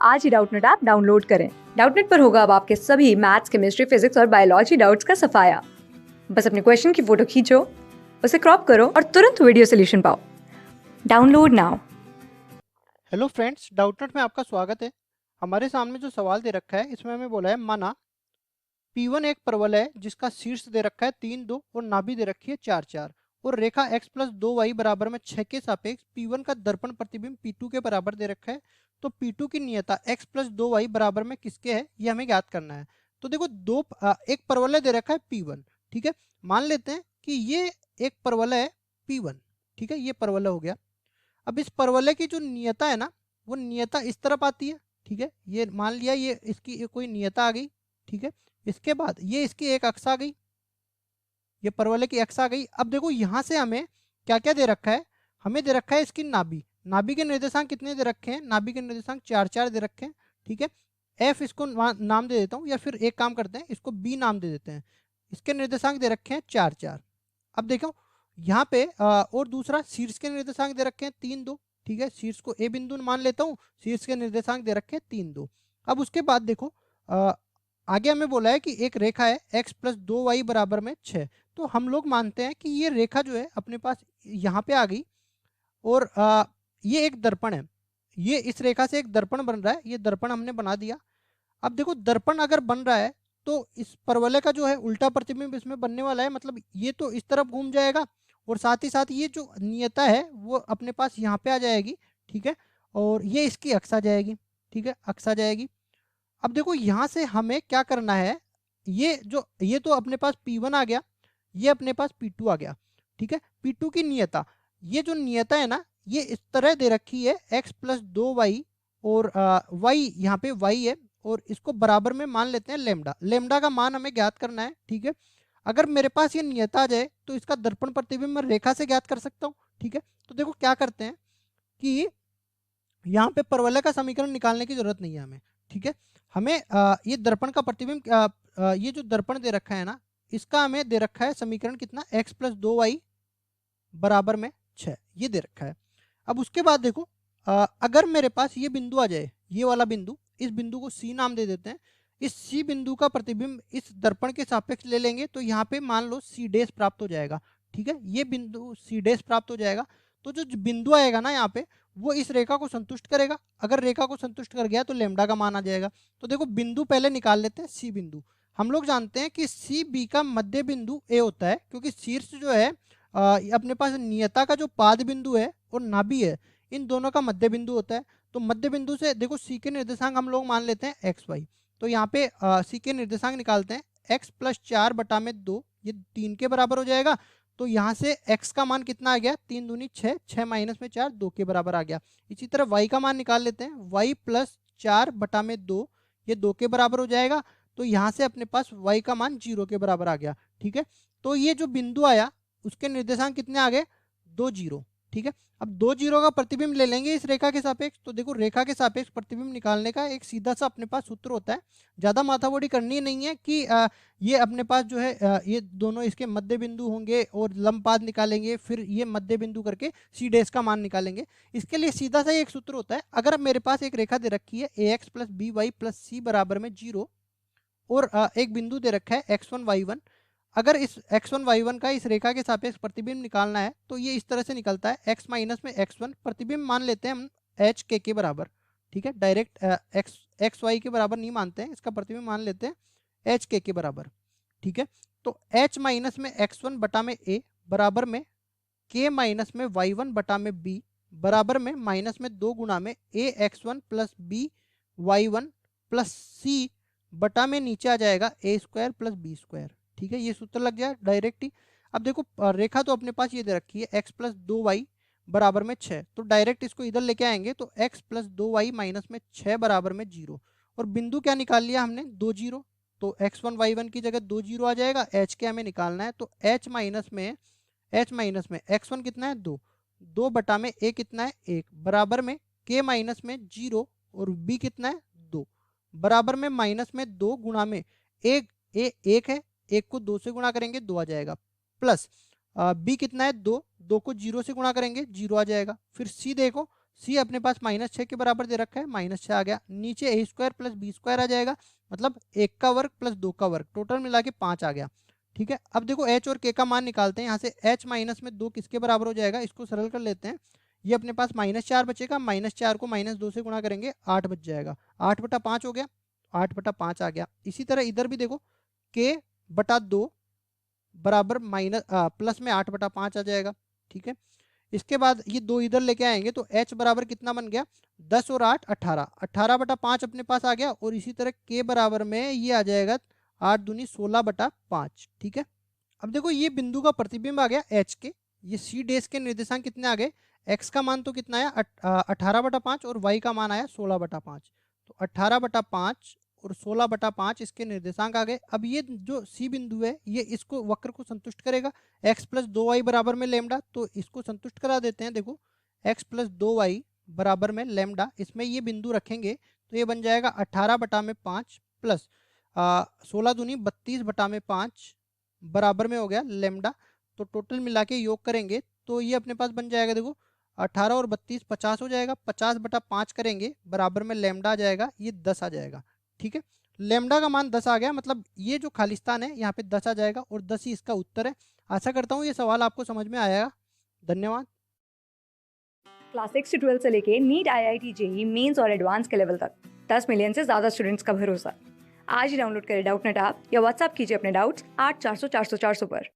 आज ही Doubtnut app download करें। Doubtnut पर होगा अब आपके सभी मैथ्स, केमिस्ट्री, फिजिक्स और बायोलॉजी डाउट्स का सफाया। बस अपने क्वेश्चन की फोटो खींचो, उसे क्रॉप करो और तुरंत वीडियो सोल्यूशन पाओ। Download now. Hello friends, Doubtnut में आपका स्वागत है। हमारे सामने जो सवाल दे रखा है इसमें हमें बोला है माना P1 एक परवलय है जिसका शीर्ष दे रखा है 3 2 और नाभि दे रखी है 4 4 और रेखा x प्लस 2y बराबर में 6 के सापेक्ष P1 का दर्पण प्रतिबिंब P2 के बराबर दे रखा है। तो P2 की नियता x प्लस 2y बराबर में किसके है ये हमें ज्ञात करना है। तो देखो एक परवलय दे रखा है P1, ठीक है। मान लेते हैं कि ये एक परवलय है P1, ठीक है, ये परवलय हो गया। अब इस परवलय की जो नियता है ना, वो नियता इस तरफ आती है, ठीक है। ये मान लिया ये इसकी कोई नियता आ गई, ठीक है। इसके बाद ये इसकी एक अक्ष आ गई, ये परवलय की अक्ष आ गई। अब देखो यहाँ से हमें क्या क्या दे रखा है, हमें दे रखा है इसकी नाभि। नाभि के निर्देशांक कितने दे रखे हैं, नाभि के निर्देशांक 4 4 दे रखे हैं, ठीक है। एफ इसको नाम दे देता हूँ, या फिर एक काम करते हैं इसको बी नाम दे देते हैं। इसके निर्देशांक दे रखे हैं 4 4। अब देखो यहाँ पे और दूसरा शीर्ष के निर्देशांक दे रखे हैं 3 2, ठीक है। शीर्ष को ए बिंदु मान लेता हूँ, शीर्ष के निर्देशांक दे रखे हैं 3 2। अब उसके बाद देखो आगे हमें बोला है कि एक रेखा है x प्लस 2y बराबर में 6। तो हम लोग मानते हैं कि ये रेखा जो है अपने पास यहाँ पे आ गई और ये एक दर्पण है। ये इस रेखा से एक दर्पण बन रहा है, ये दर्पण हमने बना दिया। अब देखो दर्पण अगर बन रहा है तो इस परवलय का जो है उल्टा प्रतिबिंब इसमें बनने वाला है, मतलब ये तो इस तरफ घूम जाएगा और साथ ही साथ ये जो नियता है वो अपने पास यहाँ पे आ जाएगी, ठीक है। और ये इसकी अक्ष आ जाएगी, ठीक है, अक्ष आ जाएगी। अब देखो यहाँ से हमें क्या करना है, ये तो अपने पास P1 आ गया, ये अपने पास P2 आ गया, ठीक है। P2 की नियता, ये जो नियता है ना, ये इस तरह दे रखी है x प्लस 2y और y यहाँ पे y है और इसको बराबर में मान लेते हैं लेमडा। लेमडा का मान हमें ज्ञात करना है, ठीक है। अगर मेरे पास ये नियता आ जाए तो इसका दर्पण प्रतिबिंब मैं रेखा से ज्ञात कर सकता हूँ, ठीक है। तो देखो क्या करते हैं कि यहाँ पे परवलय का समीकरण निकालने की जरूरत नहीं है हमें, ठीक है। हमें ये दर्पण का प्रतिबिंब ये जो दर्पण दे रखा है ना, इसका हमें दे रखा है समीकरण कितना, x प्लस 2y बराबर में 6, ये दे रखा है। अब उसके बाद देखो अगर मेरे पास ये बिंदु आ जाए, ये वाला बिंदु, इस बिंदु को C नाम दे देते हैं। इस C बिंदु का प्रतिबिंब इस दर्पण के सापेक्ष ले लेंगे तो यहाँ पे मान लो C डैश प्राप्त हो जाएगा, ठीक है। ये बिंदु C डैश प्राप्त हो जाएगा। तो जो बिंदु आएगा ना यहाँ पे, वो इस रेखा को संतुष्ट करेगा। अगर रेखा को संतुष्ट कर गया तो लेमडा का मान आ जाएगा। तो देखो बिंदु पहले निकाल लेते हैं, C बिंदु। हम लोग जानते हैं कि सी बी का मध्य बिंदु ए होता है, क्योंकि शीर्ष जो है अपने पास नियता का जो पाद बिंदु है और नाभि है, इन दोनों का मध्य बिंदु होता है। तो मध्य बिंदु से देखो सी के निर्देशांक हम लोग मान लेते हैं एक्स वाई। तो यहाँ पे सी के निर्देशांक निकालते हैं, एक्स प्लस 4 बटा में 2, ये 3 के बराबर हो जाएगा। तो यहाँ से x का मान कितना आ गया, 3 दूनी 6, 6 माइनस में 4, 2 के बराबर आ गया। इसी तरह y का मान निकाल लेते हैं, y प्लस 4 बटा में 2, ये 2 के बराबर हो जाएगा। तो यहाँ से अपने पास y का मान 0 के बराबर आ गया, ठीक है। तो ये जो बिंदु आया उसके निर्देशांक कितने आ गए, 2 0, ठीक है। अब 2 0 का प्रतिबिंब ले लेंगे इस रेखा के सापेक्ष। तो देखो रेखा के सापेक्ष प्रतिबिंब निकालने का एक सीधा सा अपने पास सूत्र होता है, ज़्यादा माथाबोड़ी करनी नहीं है कि ये अपने पास जो है ये दोनों इसके मध्य बिंदु होंगे और लंबपाद निकालेंगे, फिर ये मध्य बिंदु करके सी डैश का मान निकालेंगे। इसके लिए सीधा सा एक सूत्र होता है, अगर मेरे पास एक रेखा दे रखी है A X plus B Y plus C बराबर में 0 और एक बिंदु दे रखा है x1 y1, अगर इस x1 y1 का इस रेखा के सापेक्ष प्रतिबिंब निकालना है तो ये इस तरह से निकलता है, x माइनस में x1, प्रतिबिंब मान लेते हैं हम एच के बराबर, ठीक है। डायरेक्ट एक्स वाई के बराबर नहीं मानते हैं, इसका प्रतिबिंब मान लेते हैं एच के बराबर, ठीक है। तो h माइनस में x1 बटा में a बराबर में k माइनस में y1 बटा में b बराबर में माइनस में 2 गुना में a x1 plus B y1 plus C बटा में नीचे आ जाएगा A square plus B square, ठीक है। ये सूत्र लग गया डायरेक्ट ही। अब देखो रेखा तो अपने पास ये दे रखी है x प्लस 2y बराबर में 6, तो डायरेक्ट इसको इधर लेके आएंगे तो x प्लस 2y माइनस में 6 बराबर में 0। और बिंदु क्या निकाल लिया हमने, 2 0। तो x1 y1 की जगह 2 0 आ जाएगा, h के हमें निकालना है। तो h माइनस में x1 कितना है, 2, 2 बटा में a कितना है, 1 बराबर में k माइनस में 0 और b कितना है, 2 बराबर में माइनस में 2 गुणा में एक एक है, एक को 2 से गुणा करेंगे 2 आ जाएगा, प्लस बी कितना है, 2, 2 को 0 से गुणा करेंगे 0 आ जाएगा। फिर सी देखो, सी अपने पास -6 के बराबर दे रखा है, -6 आ गया। नीचे ए स्क्वायर प्लस बी स्क्वायर आ जाएगा, मतलब 1 का वर्ग प्लस 2 का वर्ग, टोटल मिला के 5 आ गया। ठीक है, अब देखो एच और के का मान निकालते हैं। यहाँ से एच माइनस में 2 किसके बराबर हो जाएगा, इसको सरल कर लेते हैं। ये अपने पास -4 बचेगा, -4 को -2 से गुणा करेंगे 8 बच जाएगा, 8/5 हो गया, 8/5 आ गया। इसी तरह इधर भी देखो के बटा 2 बराबर प्लस में 8/5 आ जाएगा। ठीक है, इसके बाद ये 2 इधर लेके आएंगे तो h बराबर कितना बन गया, 10 और 8 18, 18/5 अपने पास आ गया। और इसी तरह k बराबर में ये आ जाएगा 8 दूनी 16/5। ठीक है, अब देखो ये बिंदु का प्रतिबिंब आ गया h के, ये c डेश के निर्देशांक कितने आ गए, x का मान तो कितना आया 18/5 और y का मान आया 16/5। तो 18/5 और 16/5 इसके निर्देशांक आ गए। अब ये जो सी बिंदु है ये इसको वक्र को संतुष्ट करेगा, x प्लस 2y बराबर में लेमडा, तो इसको संतुष्ट करा देते हैं। देखो x प्लस 2y बराबर में लेमडा, इसमें ये बिंदु रखेंगे तो ये बन जाएगा 18/5 प्लस 16 दूनी 32/5 बराबर में हो गया लेमडा। तो टोटल मिला के योग करेंगे तो ये अपने पास बन जाएगा, देखो 18 और 32 50 हो जाएगा, 50/5 करेंगे बराबर में लेमडा आ जाएगा, ये 10 आ जाएगा। ठीक है, लेमडा का मान 10 आ गया, मतलब ये जो खालिस्तान है यहाँ पे 10 आ जाएगा और 10 ही इसका उत्तर है। आशा करता हूँ ये सवाल आपको समझ में आएगा। धन्यवाद। क्लास 6 से 12 से लेके नीट, IIT, जेईई मेंस और एडवांस के लेवल तक 10 मिलियन से ज़्यादा स्टूडेंट्स का भरोसा। आज ही डाउनलोड करें डाउटनेट ऐप या व्हाट्सएप कीजिए अपने डाउट्स 8400 400 400 पर।